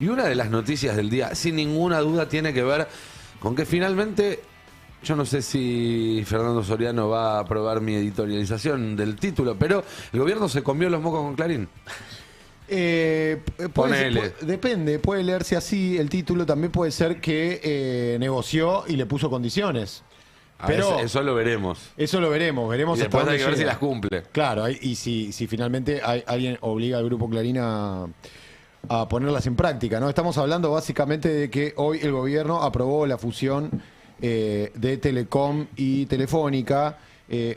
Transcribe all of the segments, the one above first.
Y una de las noticias del día, sin ninguna duda, tiene que ver con que finalmente, yo no sé si Fernando Soriano va a aprobar mi editorialización del título, pero el gobierno se comió los mocos con Clarín. Depende, puede leerse así el título, también puede ser que negoció y le puso condiciones. Pero eso lo veremos. Eso lo veremos, Y después hay que ver si las cumple. Claro, y si finalmente alguien obliga al Grupo Clarín a ponerlas en práctica, ¿no? Estamos hablando básicamente de que hoy el gobierno aprobó la fusión de Telecom y Telefónica,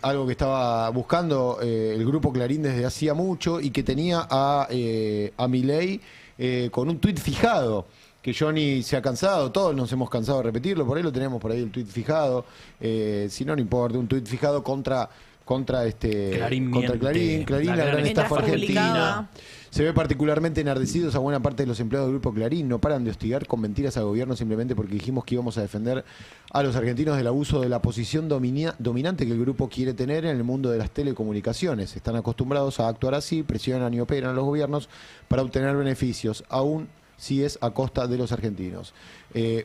algo que estaba buscando el Grupo Clarín desde hacía mucho y que tenía a Milei con un tuit fijado, que Johnny se ha cansado, todos nos hemos cansado de repetirlo, por ahí lo tenemos por ahí el tuit fijado, si no importa, un tuit fijado contra Clarín, la gran estafa argentina. Se ve particularmente enardecidos a buena parte de los empleados del Grupo Clarín. No paran de hostigar con mentiras al gobierno simplemente porque dijimos que íbamos a defender a los argentinos del abuso de la posición dominante que el grupo quiere tener en el mundo de las telecomunicaciones. Están acostumbrados a actuar así, presionan y operan a los gobiernos para obtener beneficios, aún si es a costa de los argentinos.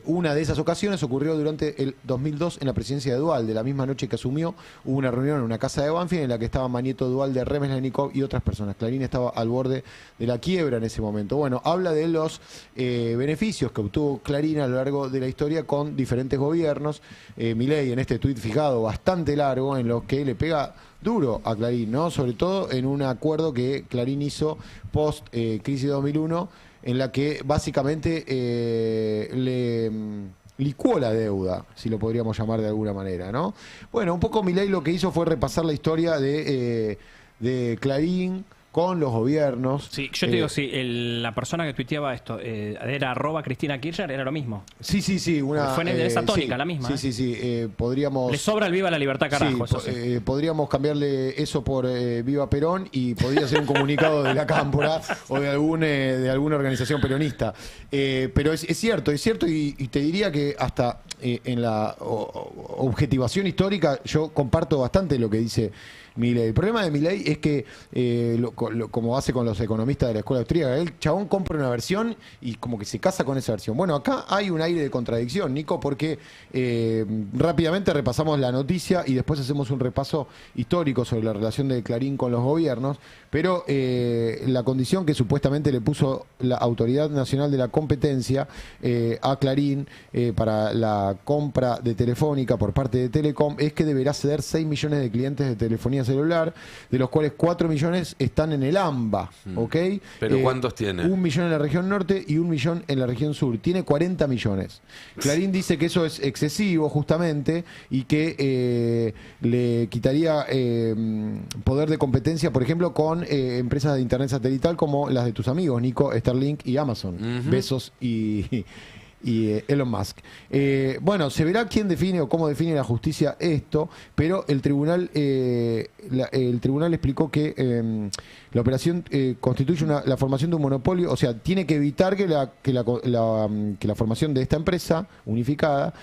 Una de esas ocasiones ocurrió durante el 2002 en la presidencia de Duhalde. La misma noche que asumió, hubo una reunión en una casa de Banfield en la que estaba Manieto, Duhalde, Remes, Lenikov y otras personas. Clarín estaba al borde de la quiebra en ese momento. Bueno, habla de los beneficios que obtuvo Clarín a lo largo de la historia con diferentes gobiernos. Milei en este tuit fijado bastante largo en lo que le pega duro a Clarín, ¿no? Sobre todo en un acuerdo que Clarín hizo post crisis 2001, en la que básicamente le licuó la deuda, si lo podríamos llamar de alguna manera, ¿no? Bueno, un poco Milei lo que hizo fue repasar la historia de Clarín con los gobiernos. Sí, yo te digo, si la persona que tuiteaba esto era @Cristina Kirchner, era lo mismo. Sí. Fue en esa tónica, sí, la misma. Sí. Podríamos... Le sobra el viva la libertad, carajo. Sí, podríamos cambiarle eso por viva Perón y podría ser un comunicado de la Cámpora o de alguna organización peronista. Pero es cierto y te diría que hasta en la objetivación histórica yo comparto bastante lo que dice Milei. El problema de Milei es que, como hace con los economistas de la escuela austríaca, el chabón compra una versión y como que se casa con esa versión. Bueno, acá hay un aire de contradicción, Nico, porque rápidamente repasamos la noticia y después hacemos un repaso histórico sobre la relación de Clarín con los gobiernos, pero la condición que supuestamente le puso la Autoridad Nacional de la Competencia a Clarín para la compra de Telefónica por parte de Telecom es que deberá ceder 6 millones de clientes de telefonía celular, de los cuales 4 millones están en el AMBA, ¿ok? ¿Pero cuántos tiene? 1 millón en la región norte y 1 millón en la región sur. Tiene 40 millones. Clarín dice que eso es excesivo, justamente, y que le quitaría poder de competencia, por ejemplo, con empresas de internet satelital como las de tus amigos, Nico, Starlink y Amazon. Besos y Elon Musk. Bueno, se verá quién define o cómo define la justicia esto, pero el tribunal explicó que la operación constituye la formación de un monopolio, o sea, tiene que evitar que la formación de esta empresa unificada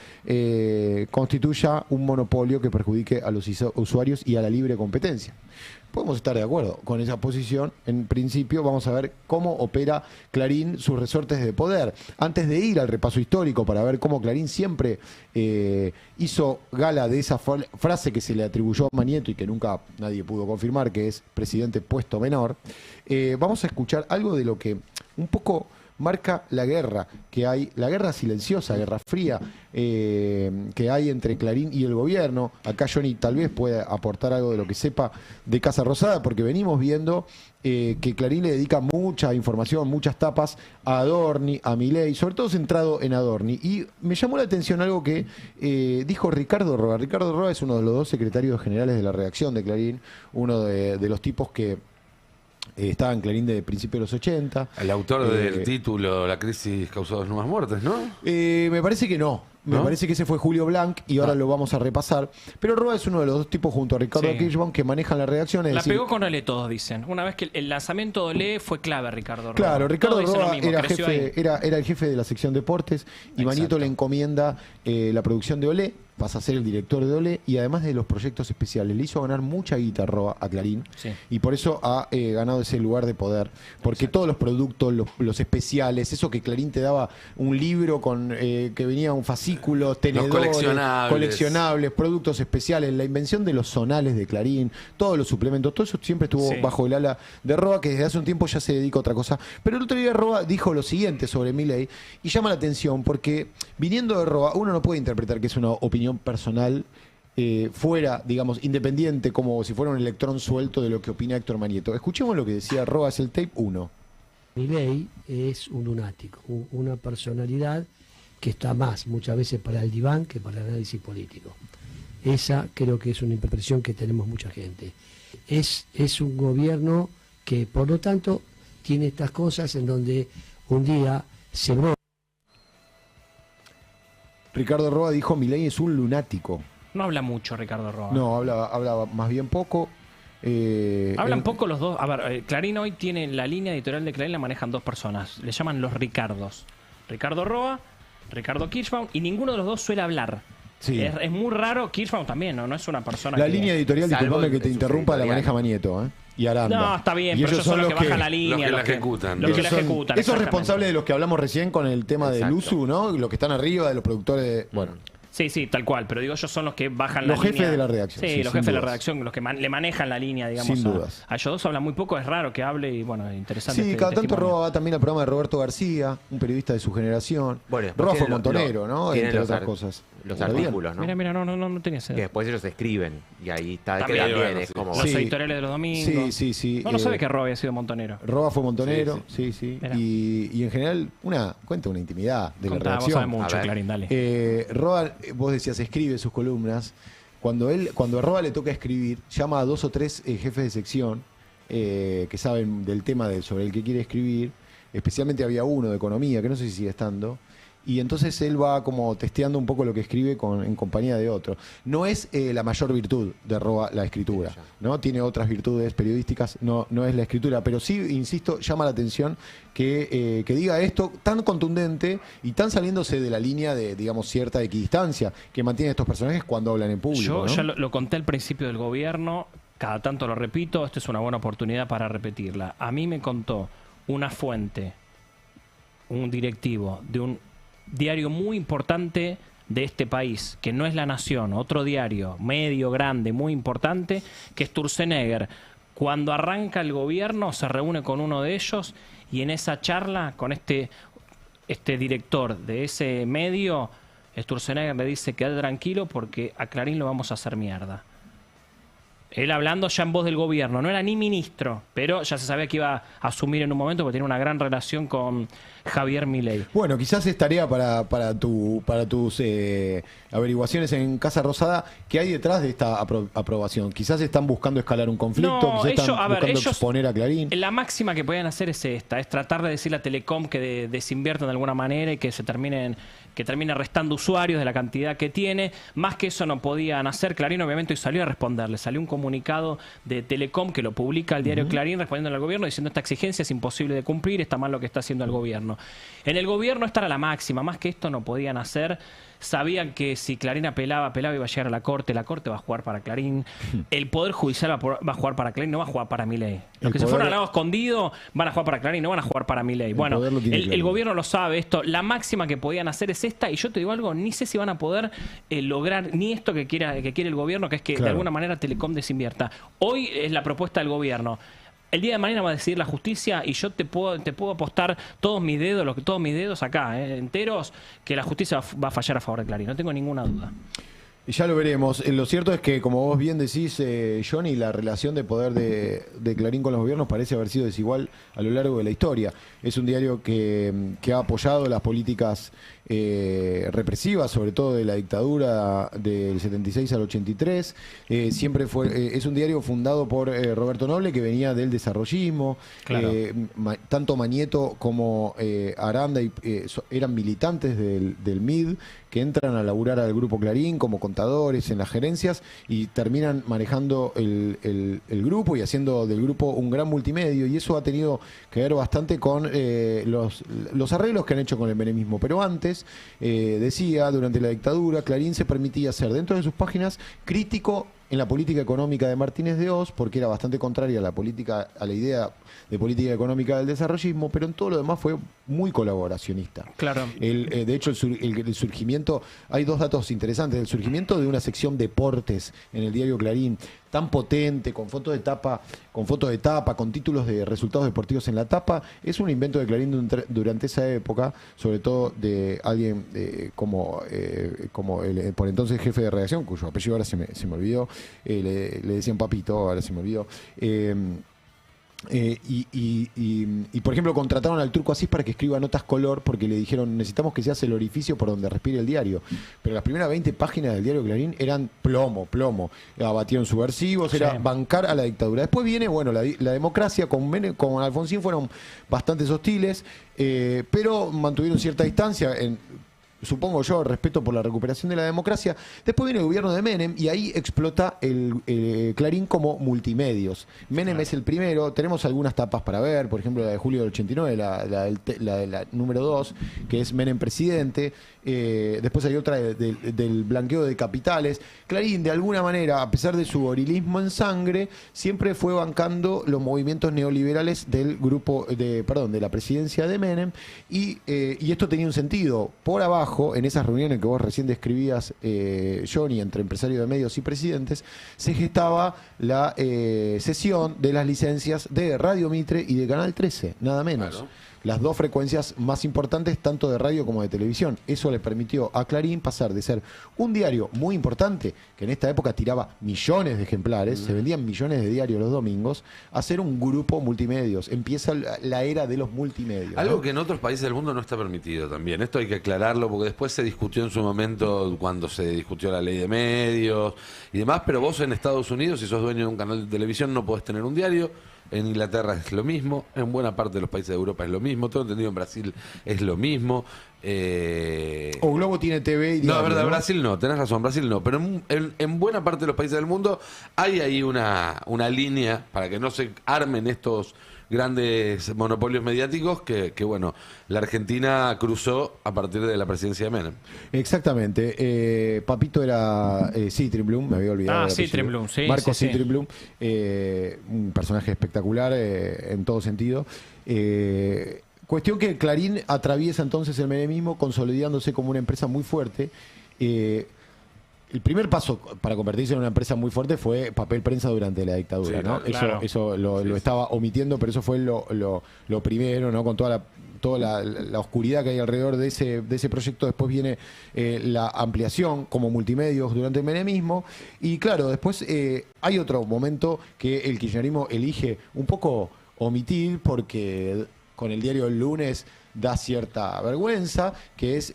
constituya un monopolio que perjudique a los usuarios y a la libre competencia. Podemos estar de acuerdo con esa posición. En principio vamos a ver cómo opera Clarín sus resortes de poder. Antes de ir al repaso histórico para ver cómo Clarín siempre hizo gala de esa frase que se le atribuyó a Manieto y que nunca nadie pudo confirmar, que es presidente puesto menor, vamos a escuchar algo de lo que un poco marca la guerra que hay, la guerra silenciosa, guerra fría que hay entre Clarín y el gobierno. Acá Johnny tal vez pueda aportar algo de lo que sepa de Casa Rosada, porque venimos viendo que Clarín le dedica mucha información, muchas tapas a Adorni, a Milei, sobre todo centrado en Adorni. Y me llamó la atención algo que dijo Ricardo Roa. Ricardo Roa es uno de los 2 secretarios generales de la redacción de Clarín, uno de los tipos que estaba en Clarín de principios de los 80. El autor del título La crisis causó 2 nuevas muertes, ¿no? Me parece que no. Me ¿no? parece que ese fue Julio Blanc y ahora lo vamos a repasar. Pero Roa es uno de los dos tipos junto a Ricardo Sí. Kirchbaum que manejan la redacción. Es La decir, pegó con Olé, todos dicen. Una vez que el lanzamiento de Olé fue clave, Ricardo Roa. Claro, Ricardo Todos dicen lo Roa mismo, era, creció ahí. era el jefe de la sección deportes y Exacto. Manieto le encomienda la producción de Olé, pasa a ser el director de Olé y además de los proyectos especiales. Le hizo ganar mucha guita Roa a Clarín Sí. y por eso ha ganado ese lugar de poder. Porque todos los productos, los especiales, eso que Clarín te daba un libro con que venía un fascículo, tenedores, coleccionables, productos especiales, la invención de los zonales de Clarín, todos los suplementos, todo eso siempre estuvo Sí. bajo el ala de Roa, que desde hace un tiempo ya se dedica a otra cosa. Pero el otro día Roa dijo lo siguiente sobre Milei y llama la atención porque viniendo de Roa uno no puede interpretar que es una opinión personal fuera, digamos, independiente, como si fuera un electrón suelto de lo que opina Héctor Manieto. Escuchemos lo que decía Roa, es el tape 1. Milei es un lunático, una personalidad que está más muchas veces para el diván que para el análisis político. Esa creo que es una impresión que tenemos mucha gente. Es un gobierno que por lo tanto tiene estas cosas en donde un día se Ricardo Roa dijo Milei es un lunático. No habla mucho Ricardo Roa. No, hablaba más bien poco. Hablan él- poco los dos. A ver, Clarín hoy tiene la línea editorial de Clarín, la manejan dos personas. Le llaman los Ricardos. Ricardo Roa, Ricardo Kirchbaum, y ninguno de los dos suele hablar. Sí. Es muy raro. Kirchbaum también, ¿no? No es una persona La que... línea editorial, Salvo disculpame que en te sus interrumpa, la editoriales. maneja Manieto, y Aranda. No, está bien, Y pero ellos son los que bajan la los línea. que la ejecutan. Los que la Ellos son- ejecutan. esos exactamente. responsables de los que hablamos recién con el tema del Exacto. USU, ¿no? Los que están arriba de los productores de... Bueno, Sí, sí, tal cual. Pero digo, ellos son los que bajan Los la jefes línea. de la redacción, Sí, sí, los sin jefes de la dudas. redacción, los que le manejan la línea, digamos. Sin a- dudas. A ellos dos hablan muy poco, es raro que hable y bueno, interesante. sí, este cada tanto testimonio. Roa va también al programa de Roberto García, un periodista de su generación. Bueno, después Roa fue tienen montonero, ¿no? tienen Entre los otras ar- cosas. Los ¿Lo sabían? artículos, ¿no? Mira, no tenía ese. Que después ellos escriben y ahí está, que También, también bueno, es sí. como... Los Sí. editoriales de los domingos. Sí. No sabe que Roa había sido montonero. Roa fue montonero, sí. Mirá. Y en general, cuenta una intimidad de la Contá, vos redacción. sabés mucho, A ver. Clarín, dale. Roa, vos decías, escribe sus columnas. Cuando a Roa le toca escribir, llama a 2 o 3 jefes de sección que saben del tema sobre el que quiere escribir. Especialmente había uno de economía, que no sé si sigue estando. Y entonces él va como testeando un poco lo que escribe en compañía de otro. No es la mayor virtud de Roa la escritura, ¿no? Tiene otras virtudes periodísticas, no es la escritura, pero sí, insisto, llama la atención que diga esto tan contundente y tan saliéndose de la línea de, digamos, cierta equidistancia que mantienen estos personajes cuando hablan en público. Yo ¿no? ya lo conté al principio del gobierno, cada tanto lo repito, esta es una buena oportunidad para repetirla. A mí me contó una fuente, un directivo de un diario muy importante de este país, que no es La Nación, otro diario medio, grande, muy importante, que es Sturzenegger. Cuando arranca el gobierno se reúne con uno de ellos y en esa charla con este director de ese medio, Sturzenegger le dice: quédate tranquilo porque a Clarín lo vamos a hacer mierda. Él hablando ya en voz del gobierno, no era ni ministro, pero ya se sabía que iba a asumir en un momento porque tiene una gran relación con Javier Milei. Bueno, quizás es tarea para tus averiguaciones en Casa Rosada. ¿Qué hay detrás de esta aprobación? Quizás están buscando escalar un conflicto, No, quizás están ellos- a ver, buscando ellos- exponer a Clarín. La máxima que podían hacer es esta, es tratar de decirle a Telecom que desinviertan de alguna manera y que termine restando usuarios de la cantidad que tiene. Más que eso no podían hacer. Clarín obviamente hoy salió a responderle. Salió un comunicado de Telecom que lo publica el diario Clarín respondiendo al gobierno diciendo: esta exigencia es imposible de cumplir, está mal lo que está haciendo el gobierno. En el gobierno esta era la máxima. Más que esto no podían hacer. Sabían que si Clarín apelaba iba a llegar a la Corte va a jugar para Clarín, el Poder Judicial va a jugar para Clarín, no va a jugar para Milei. Los que se fueron al lado escondido van a jugar para Clarín, no van a jugar para Milei. Bueno, poder lo tiene el Clarín. gobierno lo sabe esto, la máxima que podían hacer es esta, y yo te digo algo, ni sé si van a poder lograr ni esto que quiere el gobierno, que es que de Claro. alguna manera Telecom desinvierta. Hoy es la propuesta del gobierno. El día de mañana va a decidir la justicia y yo te puedo apostar todos mis dedos acá, enteros, que la justicia va a fallar a favor de Clarín. No tengo ninguna duda. Ya lo veremos. Lo cierto es que, como vos bien decís, Johnny, la relación de poder de Clarín con los gobiernos parece haber sido desigual a lo largo de la historia. Es un diario que ha apoyado las políticas represivas, sobre todo de la dictadura del 76 al 83. Siempre es un diario fundado por Roberto Noble, que venía del desarrollismo. Claro. Tanto Manieto como Aranda eran militantes del MID, que entran a laburar al Grupo Clarín como contadores en las gerencias y terminan manejando el grupo y haciendo del grupo un gran multimedio, y eso ha tenido que ver bastante con los arreglos que han hecho con el menemismo. Pero antes, decía, durante la dictadura, Clarín se permitía ser, dentro de sus páginas, crítico en la política económica de Martínez de Hoz, porque era bastante contraria a la idea de política económica del desarrollismo, pero en todo lo demás fue muy colaboracionista. Claro. De hecho, el surgimiento, hay dos datos interesantes: el surgimiento de una sección deportes en el diario Clarín, tan potente, con fotos de tapa, con títulos de resultados deportivos en la tapa, es un invento de Clarín durante esa época, sobre todo de alguien como el por entonces jefe de redacción, cuyo apellido ahora se me olvidó, le decían Papito, ahora se me olvidó. Y por ejemplo, contrataron al Turco Asís para que escriba notas color, porque le dijeron: necesitamos que seas el orificio por donde respire el diario. Pero las primeras 20 páginas del diario Clarín eran plomo. Abatieron subversivos, era bancar a la dictadura. Después viene, bueno, la democracia con Alfonsín fueron bastante hostiles, pero mantuvieron cierta distancia supongo yo, respeto por la recuperación de la democracia. Después viene el gobierno de Menem y ahí explota el Clarín como multimedios. Menem es el primero, tenemos algunas tapas para ver, por ejemplo la de julio del 89, la número 2, que es Menem presidente. Después hay otra del blanqueo de capitales. Clarín, de alguna manera, a pesar de su gorilismo en sangre, siempre fue bancando los movimientos neoliberales del grupo de la presidencia de Menem, y esto tenía un sentido. Por abajo, en esas reuniones que vos recién describías, Johnny, entre empresarios de medios y presidentes, se gestaba la cesión de las licencias de Radio Mitre y de Canal 13, nada menos. Claro. Las dos frecuencias más importantes, tanto de radio como de televisión. Eso le permitió a Clarín pasar de ser un diario muy importante, que en esta época tiraba millones de ejemplares, se vendían millones de diarios los domingos, a ser un grupo multimedios. Empieza la era de los multimedios. Algo que en otros países del mundo no está permitido también. Esto hay que aclararlo, porque después se discutió en su momento cuando se discutió la ley de medios y demás, pero vos en Estados Unidos, si sos dueño de un canal de televisión, no podés tener un diario. En Inglaterra es lo mismo, en buena parte de los países de Europa es lo mismo, todo entendido, en Brasil es lo mismo. O Globo tiene TV y diario, no, es verdad, ¿no? Brasil no, tenés razón, Brasil no, pero en buena parte de los países del mundo hay ahí una línea para que no se armen estos grandes monopolios mediáticos que bueno, la Argentina cruzó a partir de la presidencia de Menem. Exactamente. Papito era Citrinblum, me había olvidado. Citrinblum, sí. Marcos sí, Citrinblum, un personaje espectacular en todo sentido. Cuestión que Clarín atraviesa entonces el menemismo, consolidándose como una empresa muy fuerte. El primer paso para convertirse en una empresa muy fuerte fue papel prensa durante la dictadura, sí, ¿no? claro. Eso lo estaba omitiendo, pero eso fue lo primero, ¿no? Con toda la oscuridad que hay alrededor de ese proyecto. Después viene la ampliación como multimedios durante el menemismo. Y claro, después hay otro momento que el kirchnerismo elige un poco omitir, porque con el diario El Lunes da cierta vergüenza, que es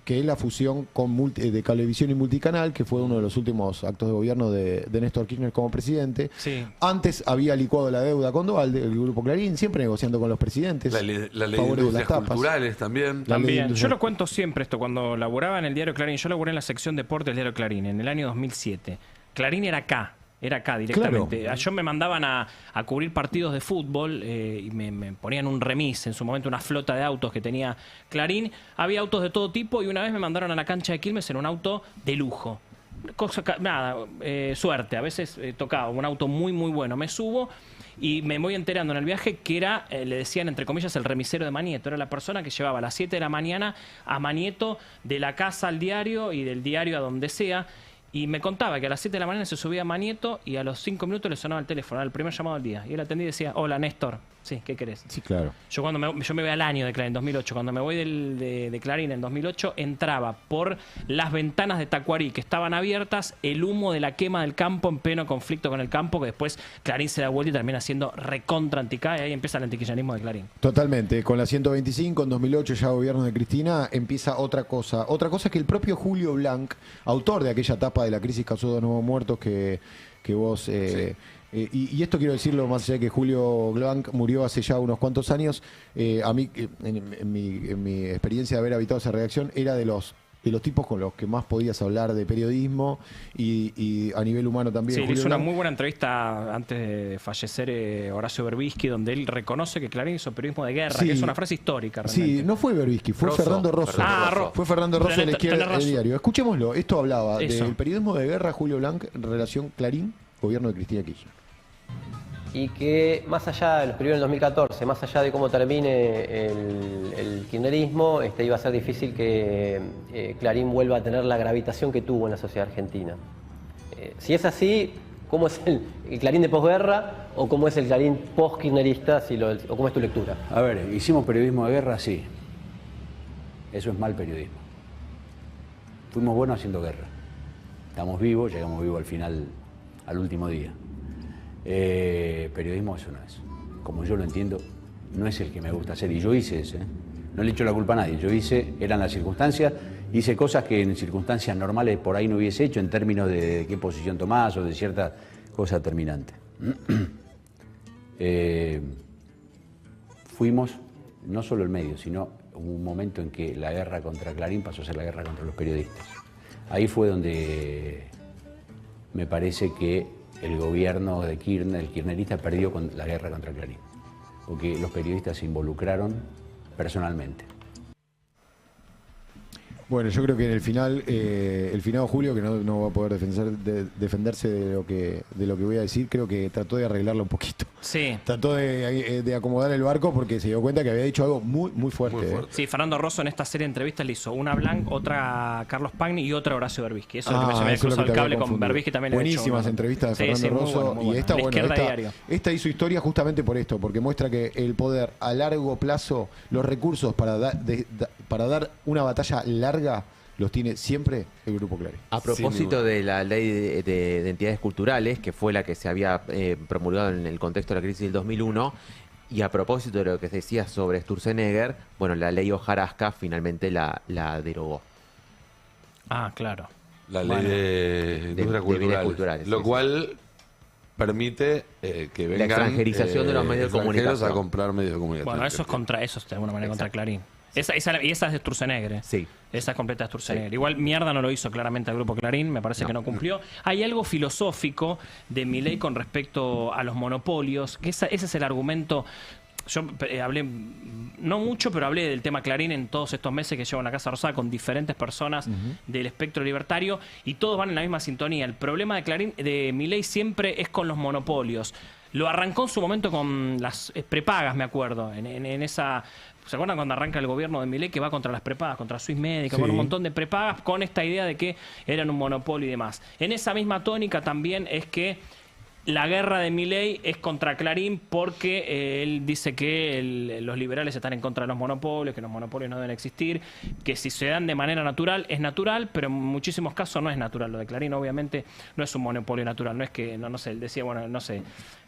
la fusión de Cablevisión y Multicanal, que fue uno de los últimos actos de gobierno de Néstor Kirchner como presidente. Sí. Antes había licuado la deuda con Dualde, el Grupo Clarín, siempre negociando con los presidentes. La ley de industrias culturales también. Yo lo cuento siempre esto, cuando laburaba en el diario Clarín, yo laburé en la sección deportes del diario Clarín en el año 2007. Clarín era acá directamente. Claro. Yo me mandaban a cubrir partidos de fútbol y me ponían un remis, en su momento una flota de autos que tenía Clarín. Había autos de todo tipo y una vez me mandaron a la cancha de Quilmes en un auto de lujo. Suerte, a veces tocaba un auto muy muy bueno. Me subo y me voy enterando en el viaje que era, le decían entre comillas, el remisero de Manieto. Era la persona que llevaba a las 7 de la mañana a Manieto de la casa al diario y del diario a donde sea. Y me contaba que a las 7 de la mañana se subía a Manieto y a los 5 minutos le sonaba el teléfono, era el primer llamado del día. Y él atendía y decía: hola Néstor, Sí, ¿qué querés? Sí, claro. Yo me voy al año de Clarín, en 2008. Cuando me voy de Clarín en 2008, entraba por las ventanas de Tacuarí, que estaban abiertas, el humo de la quema del campo en pleno conflicto con el campo, que después Clarín se da vuelta y termina siendo recontra anticá, y ahí empieza el antikirchnerismo de Clarín. Totalmente. Con la 125, en 2008, ya gobierno de Cristina, empieza otra cosa. Otra cosa es que el propio Julio Blanc, autor de aquella etapa de la crisis causó 2 nuevos muertos que vos... y esto quiero decirlo más allá de que Julio Blanc murió hace ya unos cuantos años. A mí, en mi experiencia de haber habitado esa redacción, era de los tipos con los que más podías hablar de periodismo y a nivel humano también. Sí, le Julio hizo una Blanc. muy buena entrevista antes de fallecer Horacio Berbisky, donde él reconoce que Clarín hizo periodismo de guerra, Sí. que es una frase histórica realmente. Sí, no fue Berbisky, fue Rosso. Fernando Rosso. Fue Fernando Rosso de la izquierda Tenés del razón. diario. Escuchémoslo, esto hablaba Eso. del periodismo de guerra Julio Blanc en relación Clarín, gobierno de Cristina Kirchner. Y que más allá de los periodos del 2014, más allá de cómo termine el kirchnerismo, iba a ser difícil que Clarín vuelva a tener la gravitación que tuvo en la sociedad argentina. Si es así, ¿cómo es el Clarín de posguerra o cómo es el Clarín post-kirchnerista, o cómo es tu lectura? A ver, ¿hicimos periodismo de guerra? Sí. Eso es mal periodismo. Fuimos buenos haciendo guerra. Estamos vivos, llegamos vivos al final, al último día. Periodismo eso no es. Como yo lo entiendo, no es el que me gusta hacer. Y yo hice ese. No le echo la culpa a nadie. Yo hice, eran las circunstancias, hice cosas que en circunstancias normales por ahí no hubiese hecho en términos de qué posición tomás o de cierta cosa determinante. Fuimos, no solo el medio, sino hubo un momento en que la guerra contra Clarín pasó a ser la guerra contra los periodistas. Ahí fue donde me parece que el gobierno de Kirchner, el kirchnerista, perdió con la guerra contra Clarín, porque los periodistas se involucraron personalmente. Bueno, yo creo que en el finado Julio, que no va a poder defenderse de lo que voy a decir, creo que trató de arreglarlo un poquito. Sí. Trató de acomodar el barco porque se dio cuenta que había dicho algo muy, muy fuerte. Muy fuerte. Sí, Fernando Rosso en esta serie de entrevistas le hizo una a Blanc, otra a Carlos Pagni y otra a Horacio Berbisky. Eso es lo que se me había eso es lo cruzado que el te cable había con confundido. Berbisky también. Le había hecho Buenísimas una. entrevistas de Sí, Fernando muy Rosso. bueno, muy bueno. Y esta, La bueno, Izquierda Diario. esta hizo historia justamente por esto, porque muestra que el poder a largo plazo, los recursos para dar una batalla larga, los tiene siempre el Grupo Clarín. A propósito de la ley de entidades culturales, que fue la que se había promulgado en el contexto de la crisis del 2001, y a propósito de lo que se decía sobre Sturzenegger, bueno, la ley Hojarasca finalmente la derogó. Ah, claro. La ley Bueno. de industria de bienes cultural. culturales, Lo sí, cual permite que vengan extranjerización de los medios de extranjeros comunicación. a comprar medios de comunicación. Bueno, eso es de alguna manera contra Clarín. Y esa es de Sturzenegger. Sí. Esa es completa de Sturzenegger. Igual mierda no lo hizo claramente el Grupo Clarín, me parece que no cumplió. Hay algo filosófico de Milei con respecto a los monopolios, que ese es el argumento. Yo hablé, no mucho, pero hablé del tema Clarín en todos estos meses que llevo en la Casa Rosada con diferentes personas del espectro libertario y todos van en la misma sintonía. El problema de Clarín, de Milei siempre es con los monopolios. Lo arrancó en su momento con las prepagas, me acuerdo, en esa... ¿Se acuerdan cuando arranca el gobierno de Milei que va contra las prepagas, contra Swiss Medica, Sí. con un montón de prepagas, con esta idea de que eran un monopolio y demás? En esa misma tónica también es que la guerra de Milei es contra Clarín porque él dice que los liberales están en contra de los monopolios, que los monopolios no deben existir, que si se dan de manera natural es natural, pero en muchísimos casos no es natural. Lo de Clarín obviamente no es un monopolio natural, no es que, no sé, él decía, bueno, no sé,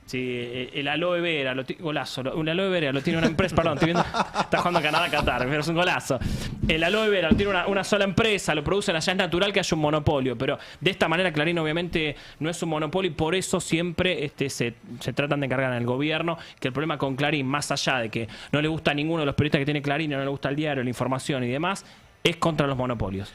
si el aloe vera, golazo, un aloe vera lo tiene una empresa, perdón, estoy viendo, está jugando Canadá-Qatar, pero es un golazo. El aloe vera lo tiene una sola empresa, lo producen allá, es natural que haya un monopolio, pero de esta manera Clarín obviamente no es un monopolio y por eso siempre se tratan de encargar en el gobierno, que el problema con Clarín, más allá de que no le gusta a ninguno de los periodistas que tiene Clarín, no le gusta el diario, la información y demás, es contra los monopolios.